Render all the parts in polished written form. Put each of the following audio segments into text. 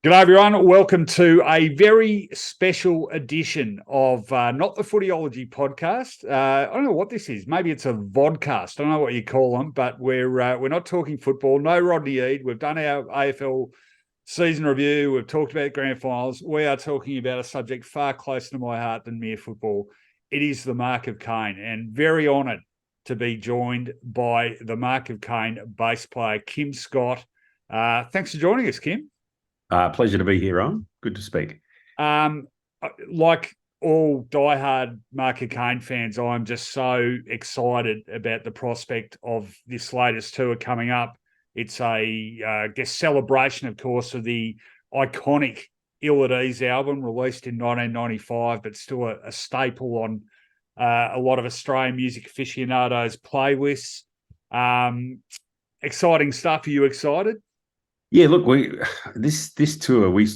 G'day everyone, welcome to a very special edition of not the Footyology podcast. I don't know what this is. Maybe it's a vodcast. I don't know what you call them, but we're not talking football. No Rodney Eade. We've done our AFL season review. We've talked about grand finals. We are talking about a subject far closer to my heart than mere football. It is the Mark of Cain, and very honoured to be joined by the Mark of Cain bass player, Kim Scott. Thanks for joining us, Kim. Pleasure to be here, Rohan. Good to speak. Like all diehard Mark of Cain fans, I'm just so excited about the prospect of this latest tour coming up. It's I guess, celebration, of course, of the iconic Ill at Ease album released in 1995, but still a staple on a lot of Australian music aficionados' playlists. Exciting stuff. Are you excited? Yeah, look, this tour, we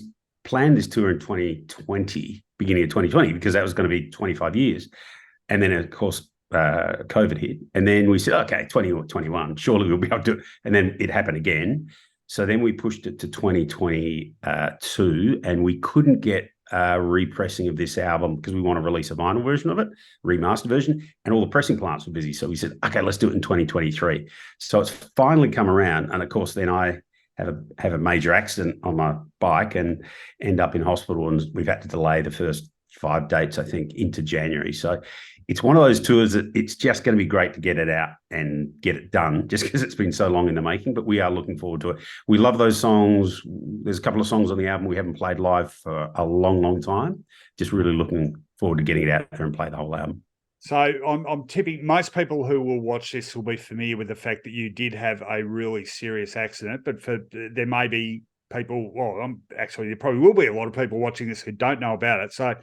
planned this tour in 2020, beginning of 2020, because that was going to be 25 years. And then, of course, COVID hit. And then we said, okay, 2021, surely we'll be able to do it. And then it happened again. So then we pushed it to 2022, and we couldn't get a repressing of this album because we want to release a vinyl version of it, remastered version, and all the pressing plants were busy. So we said, okay, let's do it in 2023. So it's finally come around. And of course, then I have a major accident on my bike and end up in hospital, and we've had to delay the first 5 dates, I think, into January. So it's one of those tours that it's just going to be great to get it out and get it done, just because it's been so long in the making, but we are looking forward to it. We love those songs. There's a couple of songs on the album we haven't played live for a long, long time. Just really looking forward to getting it out there and play the whole album. So I'm tipping most people who will watch this will be familiar with the fact that you did have a really serious accident, but there may be people, there probably will be a lot of people watching this who don't know about it. So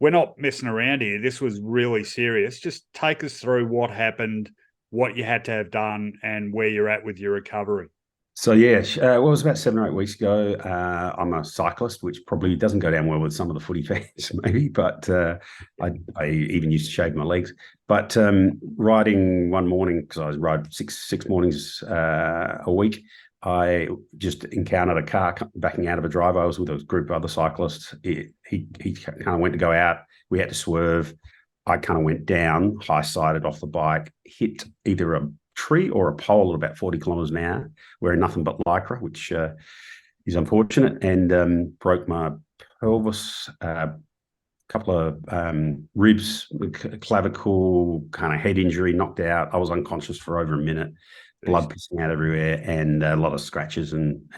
we're not messing around here. This was really serious. Just take us through what happened, what you had to have done, and where you're at with your recovery. So, yeah, it was about 7 or 8 weeks ago. I'm a cyclist, which probably doesn't go down well with some of the footy fans, maybe, but I even used to shave my legs. But riding one morning, because I ride six mornings a week, I just encountered a car backing out of a driveway. I was with a group of other cyclists. He kind of went to go out. We had to swerve. I kind of went down, high-sided off the bike, hit either a tree or a pole at about 40 kilometres an hour, wearing nothing but Lycra, which is unfortunate, and broke my pelvis, a couple of ribs, clavicle, kind of head injury, knocked out. I was unconscious for over a minute, blood pissing out everywhere, and a lot of scratches and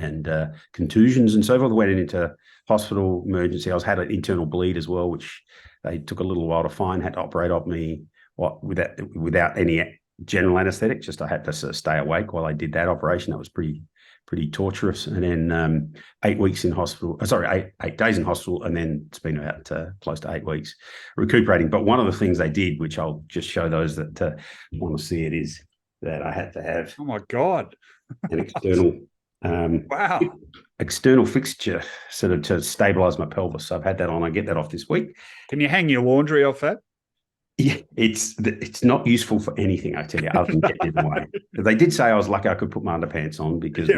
contusions and so forth. Went into hospital emergency. I had an internal bleed as well, which they took a little while to find, had to operate on me without any general anaesthetic. Just I had to sort of stay awake while I did that operation. That was pretty torturous. And then 8 weeks in hospital. Eight days in hospital, and then it's been about close to 8 weeks recuperating. But one of the things they did, which I'll just show those that want to see it, is that I had to have. Oh my God! An external. Wow. External fixture sort of to stabilise my pelvis. So I've had that on. I get that off this week. Can you hang your laundry off that? Yeah, it's not useful for anything, I tell you, other than getting in the way. They did say I was lucky I could put my underpants on, because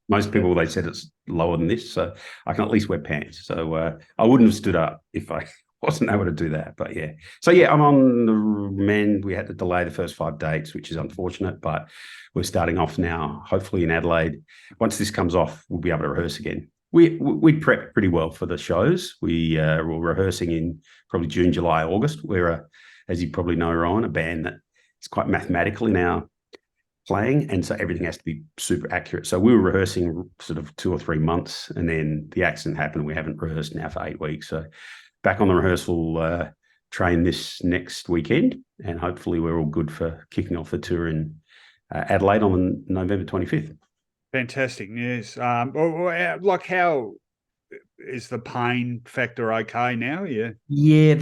most people, they said it's lower than this, so I can at least wear pants. So I wouldn't have stood up if I wasn't able to do that. But yeah, so yeah, I'm on the mend. We had to delay the first 5 dates, which is unfortunate, but we're starting off now, hopefully in Adelaide. Once this comes off, we'll be able to rehearse again. We prepped pretty well for the shows. We were rehearsing in probably June, July, August. We're as you probably know, Rohan, a band that is quite mathematical in our playing, and so everything has to be super accurate. So we were rehearsing sort of 2 or 3 months, and then the accident happened, and we haven't rehearsed now for 8 weeks. So back on the rehearsal train this next weekend, and hopefully we're all good for kicking off the tour in Adelaide on November 25th. Fantastic news. Like, how is the pain factor okay now? Yeah,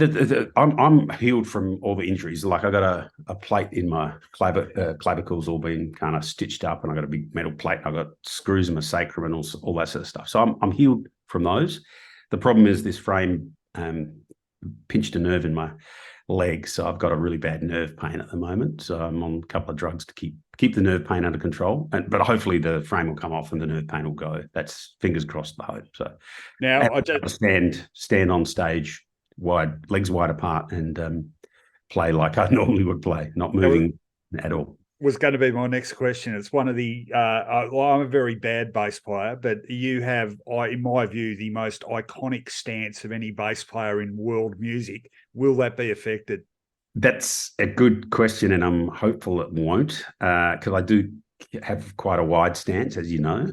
I'm healed from all the injuries. Like, I got a plate in my clavicles, all been kind of stitched up, and I got a big metal plate. I got screws in my sacrum and all that sort of stuff. So I'm healed from those. The problem is this frame pinched a nerve in my leg. So I've got a really bad nerve pain at the moment. So I'm on a couple of drugs to keep the nerve pain under control. But hopefully the frame will come off and the nerve pain will go. That's fingers crossed the hope. So now I just stand on stage legs wide apart and play like I normally would play, not moving at all. Was going to be my next question. It's one of the I'm a very bad bass player, but you have, in my view, the most iconic stance of any bass player in world music. Will that be affected? That's a good question, and I'm hopeful it won't, because I do have quite a wide stance, as you know.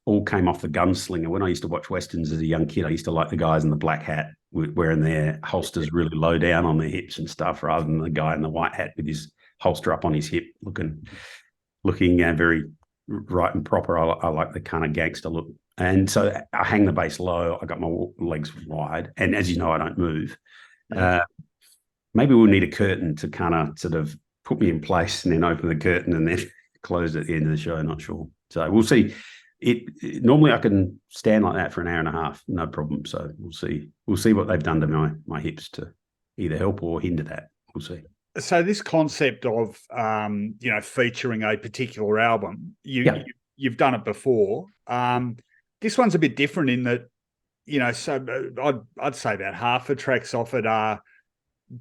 All came off the gunslinger. When I used to watch Westerns as a young kid, I used to like the guys in the black hat wearing their holsters really low down on their hips and stuff, rather than the guy in the white hat with his holster up on his hip, looking very right and proper. I like the kind of gangster look. And so I hang the bass low. I got my legs wide. And as you know, I don't move. Maybe we'll need a curtain to kind of sort of put me in place and then open the curtain and then close at the end of the show. Not sure. So we'll see. Normally I can stand like that for an hour and a half, no problem. So we'll see. We'll see what they've done to my hips to either help or hinder that. We'll see. So this concept of featuring a particular album, you've done it before. This one's a bit different in that, so I'd say about half the tracks off it are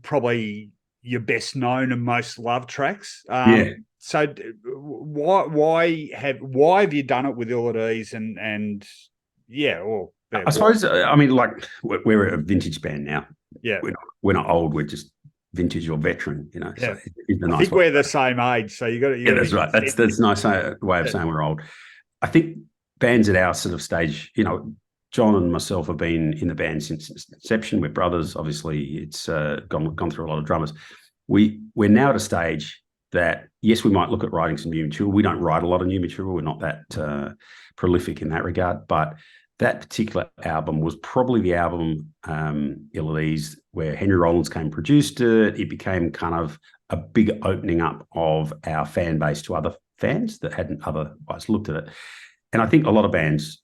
probably your best known and most loved tracks. So why have you done it with all of these? I suppose like we're a vintage band now. Yeah, we're not old. We're just vintage or veteran, Yeah. So I think we're the same age, so you got to. Yeah, that's right. That's a nice way of saying we're old. I think bands at our sort of stage, John and myself have been in the band since inception. We're brothers. Obviously, it's gone through a lot of drummers. We're now at a stage that, yes, we might look at writing some new material. We don't write a lot of new material. We're not that prolific in that regard, but that particular album was probably the album, Ill at Ease, where Henry Rollins came and produced it. It became kind of a big opening up of our fan base to other fans that hadn't otherwise looked at it. And I think a lot of bands,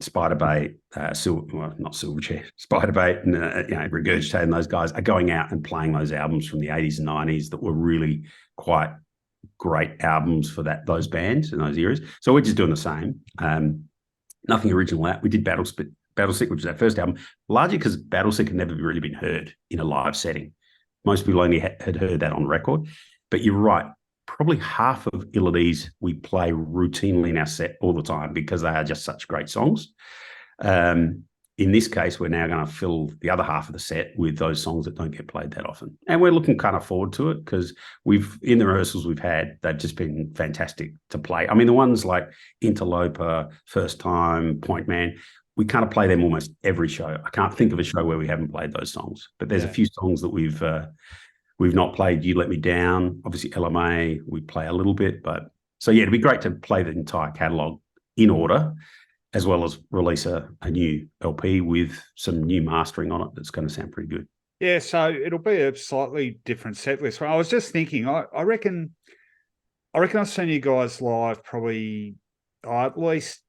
Spiderbait, not Silverchair, Spiderbait, and Regurgitate, and those guys are going out and playing those albums from the 80s and 90s that were really quite great albums for those bands in those eras. So we're just doing the same. Nothing original out. We did Battlesick, which is our first album, largely because Battlesick had never really been heard in a live setting. Most people only had heard that on record. But you're right, probably half of Ill at Ease we play routinely in our set all the time because they are just such great songs. In this case, we're now going to fill the other half of the set with those songs that don't get played that often. And we're looking kind of forward to it because in the rehearsals we've had, they've just been fantastic to play. I mean, the ones like Interloper, First Time, Point Man, we kind of play them almost every show. I can't think of a show where we haven't played those songs, but there's a few songs that we've not played. You Let Me Down, obviously LMA, we play a little bit, but so yeah, it'd be great to play the entire catalogue in order, as well as release a new LP with some new mastering on it that's going to sound pretty good. Yeah, so it'll be a slightly different set list. I was just thinking, I reckon I've seen you guys live probably at least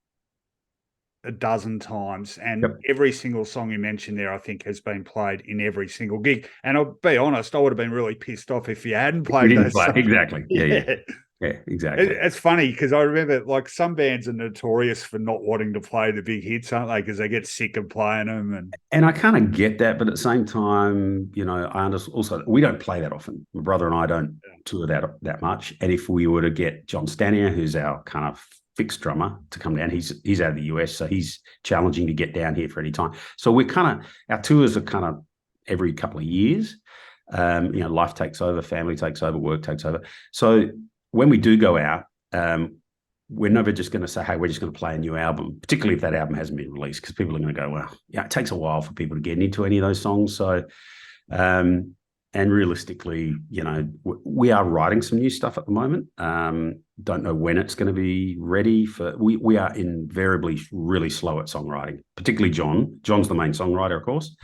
a dozen times, and every single song you mentioned there, I think, has been played in every single gig. And I'll be honest, I would have been really pissed off if you hadn't played those songs. Exactly. Yeah, exactly. It's funny because I remember, like, some bands are notorious for not wanting to play the big hits, aren't they? Because they get sick of playing them. And I kind of get that, but at the same time, I understand also we don't play that often. My brother and I don't tour that much. And if we were to get John Stanier, who's our kind of fixed drummer, to come down, he's out of the US, so he's challenging to get down here for any time. So we're our tours are kind of every couple of years. Life takes over, family takes over, work takes over. So when we do go out, we're never just going to say, hey, we're just going to play a new album, particularly if that album hasn't been released, because people are going to go, well, yeah, it takes a while for people to get into any of those songs. So, and realistically, we are writing some new stuff at the moment. Don't know when it's going to be ready for. We are invariably really slow at songwriting, particularly John. John's the main songwriter, of course.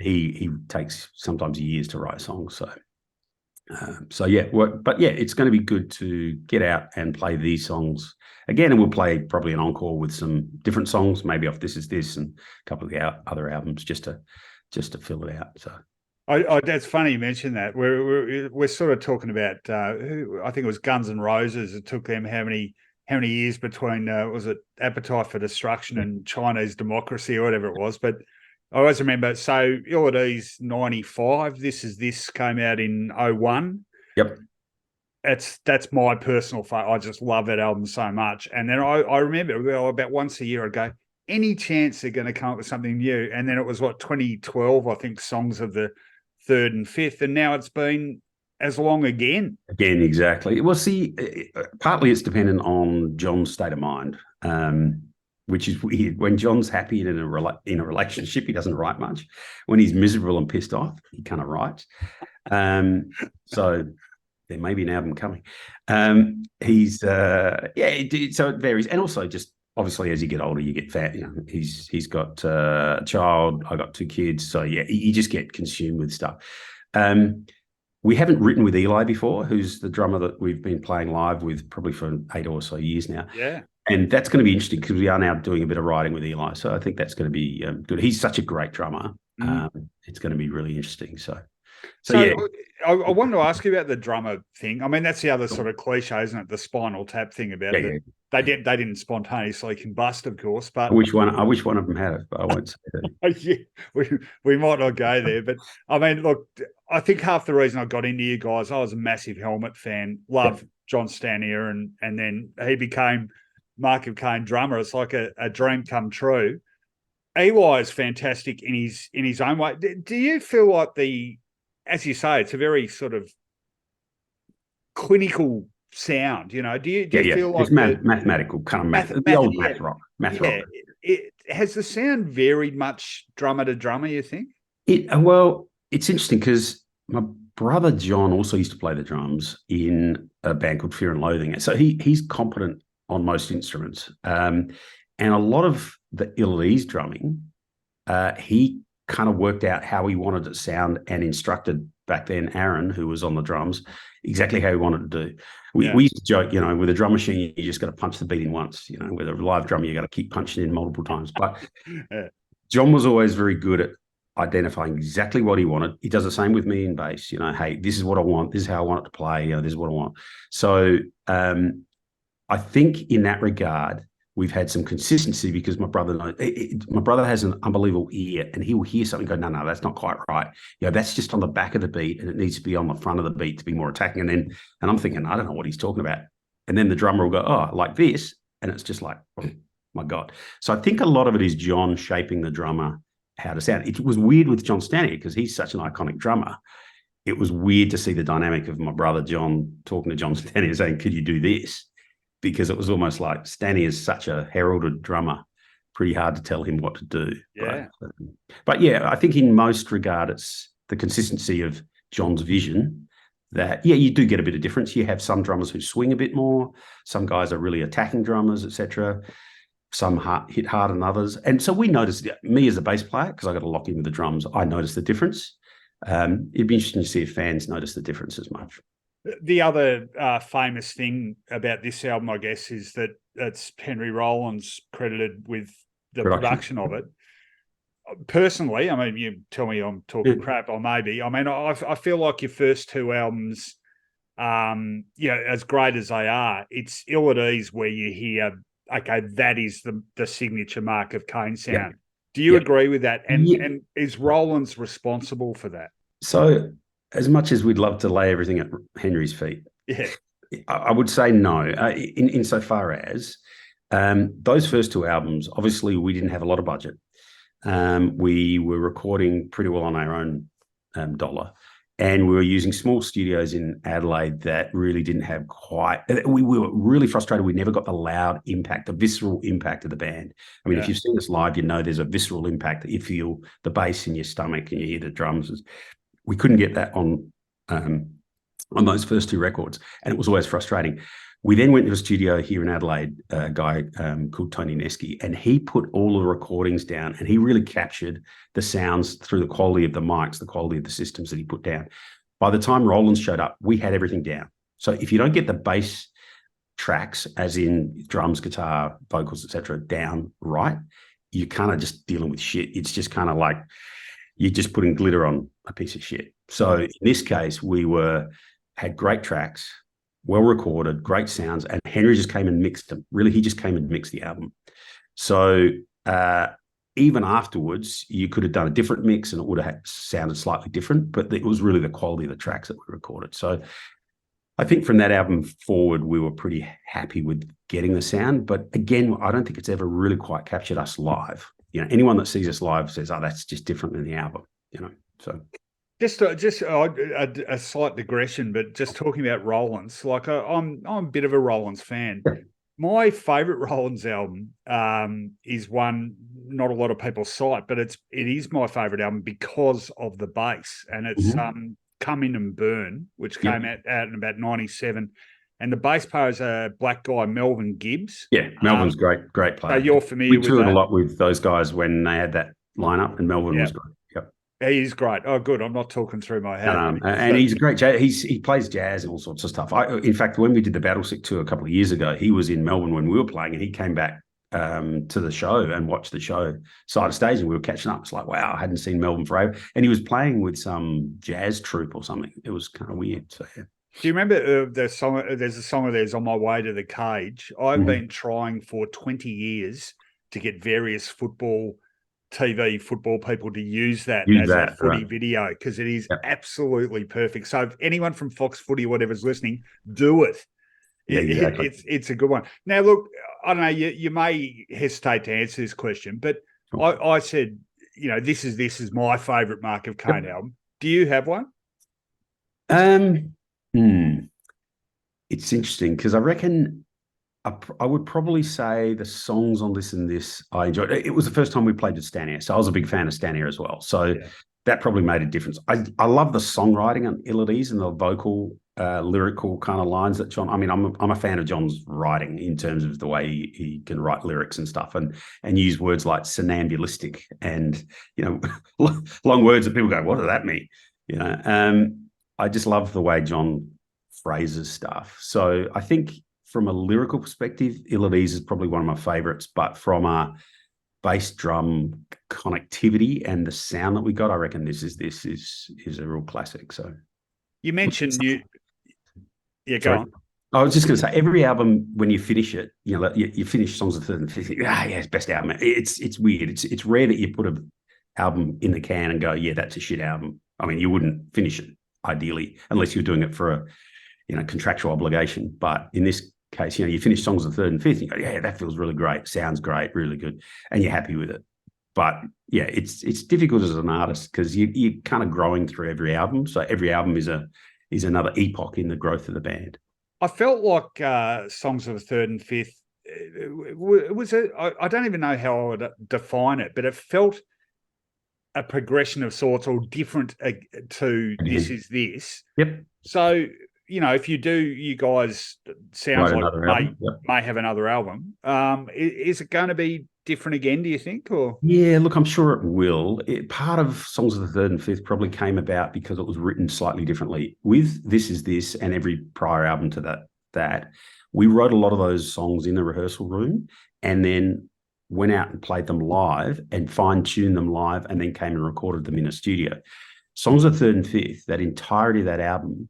He takes sometimes years to write songs. So it's going to be good to get out and play these songs again, and we'll play probably an encore with some different songs, maybe off This Is This and a couple of the other albums, just to fill it out. So That's funny you mentioned that. We're sort of talking about I think it was Guns N' Roses. It took them how many years between was it Appetite for Destruction and Chinese Democracy or whatever it was. But I always remember. So Illides 95. This came out in 01. Yep. That's my personal favorite. I just love that album so much. And then I remember about once a year I'd go, any chance they're going to come up with something new? And then it was 2012, I think, Songs of the Third and Fifth, and now it's been as long again. Again, exactly. Well, see, partly it's dependent on John's state of mind, which is weird. When John's happy in a relationship, he doesn't write much. When he's miserable and pissed off, he kind of writes. So there may be an album coming. So it varies, and also just obviously as you get older, you get fat. You know, he's got a child. I got 2 kids, so yeah, you just get consumed with stuff. We haven't written with Eli before, who's the drummer that we've been playing live with probably for 8 or so years now. Yeah. And that's going to be interesting because we are now doing a bit of writing with Eli. So I think that's going to be good. He's such a great drummer. It's going to be really interesting. So yeah. I wanted to ask you about the drummer thing. I mean, that's the other sort of cliche, isn't it? The Spinal Tap thing about it. Yeah. They didn't spontaneously combust, of course. But I wish one of them had it, but I won't say that. Yeah, we might not go there. But I mean, look, I think half the reason I got into you guys, I was a massive Helmet fan, loved John Stanier, and then he became Mark of Cain drummer. It's like a dream come true. Eli is fantastic in his own way. Do you feel like as you say, it's a very sort of clinical sound, you know? Do you feel like it's mathematical, kind of the old math rock? Rock. Has the sound varied much drummer to drummer, you think? Well, it's interesting because my brother John also used to play the drums in a band called Fear and Loathing. So he's competent on most instruments. And a lot of the Illides drumming, he kind of worked out how he wanted it to sound and instructed back then Aaron, who was on the drums, exactly how he wanted to do. We used to joke, you know, with a drum machine, you just got to punch the beat in once. You know, with a live drum, you got to keep punching in multiple times. But John was always very good at identifying exactly what he wanted. He does the same with me in bass. You know, hey, this is what I want. This is how I want it to play. You know, this is what I want. So I think in that regard, we've had some consistency because my brother has an unbelievable ear, and he will hear something and go, no, that's not quite right. You know, that's just on the back of the beat, and it needs to be on the front of the beat to be more attacking. And I'm thinking, I don't know what he's talking about. And then the drummer will go, oh, like this. And it's just like, oh, my God. So I think a lot of it is John shaping the drummer how to sound. It was weird with John Stanier because he's such an iconic drummer. It was weird to see the dynamic of my brother John talking to John Stanier saying, could you do this? Because it was almost like Stanley is such a heralded drummer, pretty hard to tell him what to do. Yeah. But yeah, I think in most regard, it's the consistency of John's vision that, yeah, you do get a bit of difference. You have some drummers who swing a bit more. Some guys are really attacking drummers, etc. Some hit harder than others. And so we noticed, me as a bass player, because I got to lock in with the drums, I noticed the difference. It'd be interesting to see if fans notice the difference as much. The other famous thing about this album, I guess, is that it's Henry Rollins credited with the production of it. Personally, I mean, you tell me I'm talking crap, or maybe. I mean, I feel like your first 2 albums, as great as they are, it's Illides where you hear, okay, that is the signature Mark of Cain sound. Yeah. Do you agree with that? And is Rollins responsible for that? So, as much as we'd love to lay everything at Henry's feet, I would say no. Insofar as those first 2 albums, obviously we didn't have a lot of budget. We were recording pretty well on our own dollar, and we were using small studios in Adelaide that really didn't have quite. We were really frustrated. We never got the loud impact, the visceral impact of the band. I mean, if you've seen us live, you know there's a visceral impact that you feel the bass in your stomach and you hear the drums. We couldn't get that on those first 2 records, and it was always frustrating. We then went to a studio here in Adelaide, a guy called Tony Neski, and he put all the recordings down, and he really captured the sounds through the quality of the mics, the quality of the systems that he put down. By the time Rollins showed up, we had everything down. So if you don't get the bass tracks, as in drums, guitar, vocals, etc., down right, you're kind of just dealing with shit. It's just kind of like you're just putting glitter on a piece of shit. So in this case, we had great tracks, well recorded, great sounds, and Henry just came and mixed them. Really, he just came and mixed the album. So even afterwards, you could have done a different mix and it would have sounded slightly different, but it was really the quality of the tracks that we recorded. So I think from that album forward, we were pretty happy with getting the sound. But again, I don't think it's ever really quite captured us live. Anyone that sees us live says, "Oh, that's just different than the album." So just a slight digression, but just talking about Rollins, like I'm a bit of a Rollins fan. My favourite Rollins album is one not a lot of people cite, but it is my favourite album because of the bass, and it's Come In and Burn, which came out in about 97. And the bass player is a black guy, Melvin Gibbs. Yeah, Melvin's great player. So you're familiar with that? We toured a lot with those guys when they had that lineup, and Melvin was great. Yep. He's great. Oh, good. I'm not talking through my head. And he's a great jazz. He plays jazz and all sorts of stuff. In fact, when we did the Battlesick tour a couple of years ago, he was in Melbourne when we were playing, and he came back to the show and watched the show side of stage, and we were catching up. It's like, wow, I hadn't seen Melvin forever. And he was playing with some jazz troupe or something. It was kind of weird. So yeah. Do you remember there's a song of theirs, On My Way to the Cage? I've been trying for 20 years to get various football people to use that as a footy video, because it is absolutely perfect. So if anyone from Fox Footy or whatever's listening, do it. Yeah, exactly. It's a good one. Now, look, I don't know, you may hesitate to answer this question, but I said, this is my favourite Mark of Cain album. Do you have one? It's interesting because I reckon I would probably say the songs on this and this I enjoyed. It was the first time we played with Styne, so I was a big fan of Styne as well. So that probably made a difference. I love the songwriting and Ill-at-Ease and the vocal, lyrical kind of lines that John. I mean, I'm a fan of John's writing in terms of the way he can write lyrics and stuff, and use words like somnambulistic and long words that people go, what does that mean? I just love the way John phrases stuff. So I think from a lyrical perspective, Ill-at-Ease is probably one of my favorites, but from a bass drum connectivity and the sound that we got, I reckon this is a real classic. So you mentioned go on. I was just going to say, every album, when you finish it, you finish Songs of the Third and Fifth, it's best album. It's weird. It's rare that you put an album in the can and go, yeah, that's a shit album. I mean, you wouldn't finish it ideally unless you're doing it for a contractual obligation. But in this case, you finish Songs of the Third and Fifth, and you go, yeah, that feels really great, sounds great, really good, and you're happy with it. But yeah, it's difficult as an artist because you're kind of growing through every album. So every album is another epoch in the growth of the band. I felt like Songs of the Third and Fifth, I don't even know how I would define it, but it felt a progression of sorts, or different to This Is This. Yep. So, if you do, you guys sounds like may have another album. Is it going to be different again, do you think? Or yeah, look, I'm sure it will. Part of Songs of the Third and Fifth probably came about because it was written slightly differently. With This Is This and every prior album to that, we wrote a lot of those songs in the rehearsal room and then went out and played them live and fine-tuned them live and then came and recorded them in a studio. Songs of the Third and Fifth, that entirety of that album,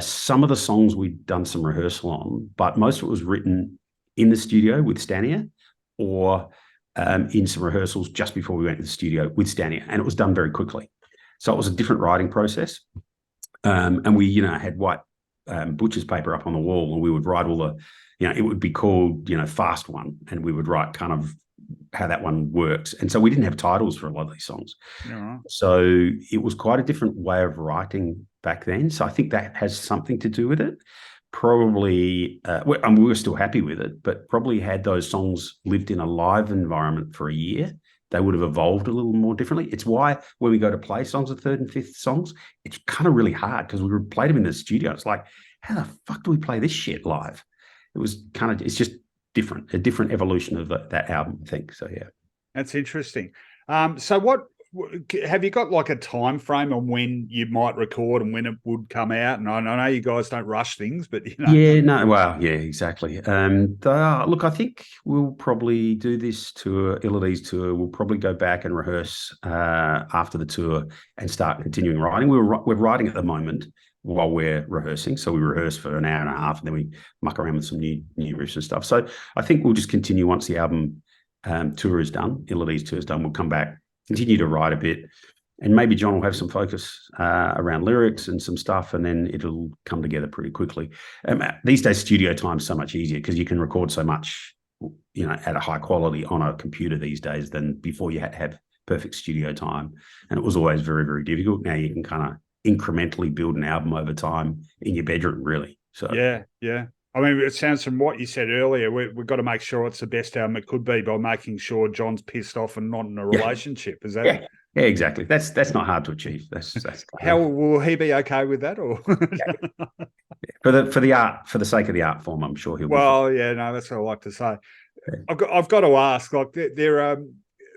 some of the songs we'd done some rehearsal on, but most of it was written in the studio with Styne or in some rehearsals just before we went to the studio with Styne, and it was done very quickly. So it was a different writing process. And we, had white butcher's paper up on the wall, and we would write all the, it would be called, Fast One, and we would write kind of how that one works. And so we didn't have titles for a lot of these songs. Yeah. So it was quite a different way of writing back then. So I think that has something to do with it. Probably, we were still happy with it, but probably had those songs lived in a live environment for a year, they would have evolved a little more differently. It's why when we go to play Songs of Third and Fifth songs, it's kind of really hard because we played them in the studio. It's like, how the fuck do we play this shit live? It's just different, a different evolution of that album, I think. So, yeah. That's interesting. So have you got like a time frame on when you might record and when it would come out? And I know you guys don't rush things, but Yeah, no, well, yeah, exactly. Look, I think we'll probably do this tour, Illides tour. We'll probably go back and rehearse after the tour and start continuing writing. We're writing at the moment while we're rehearsing, so we rehearse for an hour and a half, and then we muck around with some new riffs and stuff. So I think we'll just continue once the album tour is done, Illides tour is done. We'll come back, continue to write a bit. And maybe John will have some focus around lyrics and some stuff, and then it'll come together pretty quickly. These days, studio time is so much easier because you can record so much, at a high quality on a computer these days than before you had to have perfect studio time. And it was always very, very difficult. Now you can kind of incrementally build an album over time in your bedroom, really. So yeah. I mean, it sounds from what you said earlier, we've got to make sure it's the best album it could be by making sure John's pissed off and not in a relationship. Is that? Yeah. Yeah, exactly. That's not hard to achieve. That's how will he be okay with that? Or for the sake of the art form, I'm sure he'll. Well, yeah, no, that's what I like to say. Yeah. I've got to ask, like,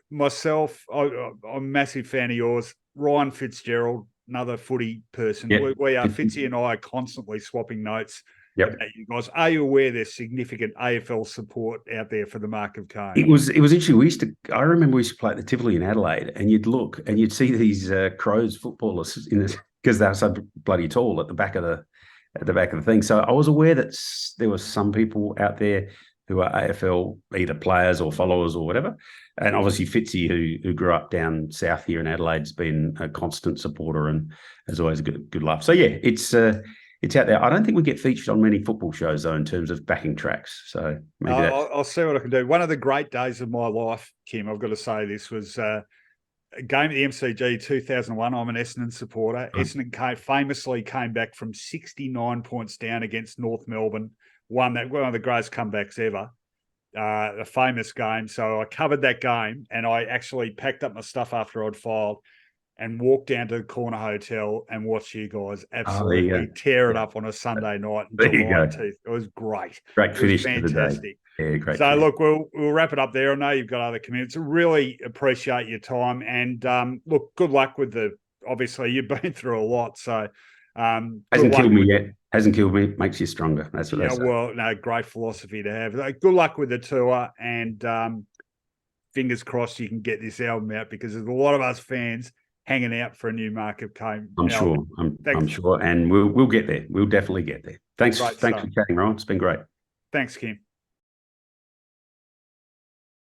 myself, I'm a massive fan of yours, Ryan Fitzgerald, another footy person. Yeah. We are Fitzy and I are constantly swapping notes. Yep. You guys, are you aware there's significant AFL support out there for the Mark of Cain? It was interesting. I remember we used to play at the Tivoli in Adelaide, and you'd look and you'd see these Crows footballers because they're so bloody tall at the back of the thing. So I was aware that there were some people out there who are AFL either players or followers or whatever. And obviously Fitzy, who grew up down south here in Adelaide, has been a constant supporter and has always a good laugh. So yeah, it's out there. I don't think we get featured on many football shows, though, in terms of backing tracks. So maybe I'll see what I can do. One of the great days of my life, Kim, I've got to say this, was a game at the MCG 2001. I'm an Essendon supporter. Essendon famously came back from 69 points down against North Melbourne, one of the greatest comebacks ever, a famous game. So I covered that game, and I actually packed up my stuff after I'd filed and walked down to the corner hotel and watched you guys absolutely tear it up on a Sunday night in July. It was great. Great finish to the day. Yeah, great. So look, we'll wrap it up there. I know you've got other commitments. I really appreciate your time, and look, good luck with obviously you've been through a lot. So hasn't killed me yet. Hasn't killed me. Makes you stronger. That's what they say. Well, no, great philosophy to have. Good luck with the tour, and fingers crossed you can get this album out, because there's a lot of us fans hanging out for a new Mark of Cain. I'm sure, and we'll get there. We'll definitely get there. Thanks for chatting, Rohan. It's been great. Thanks, Kim.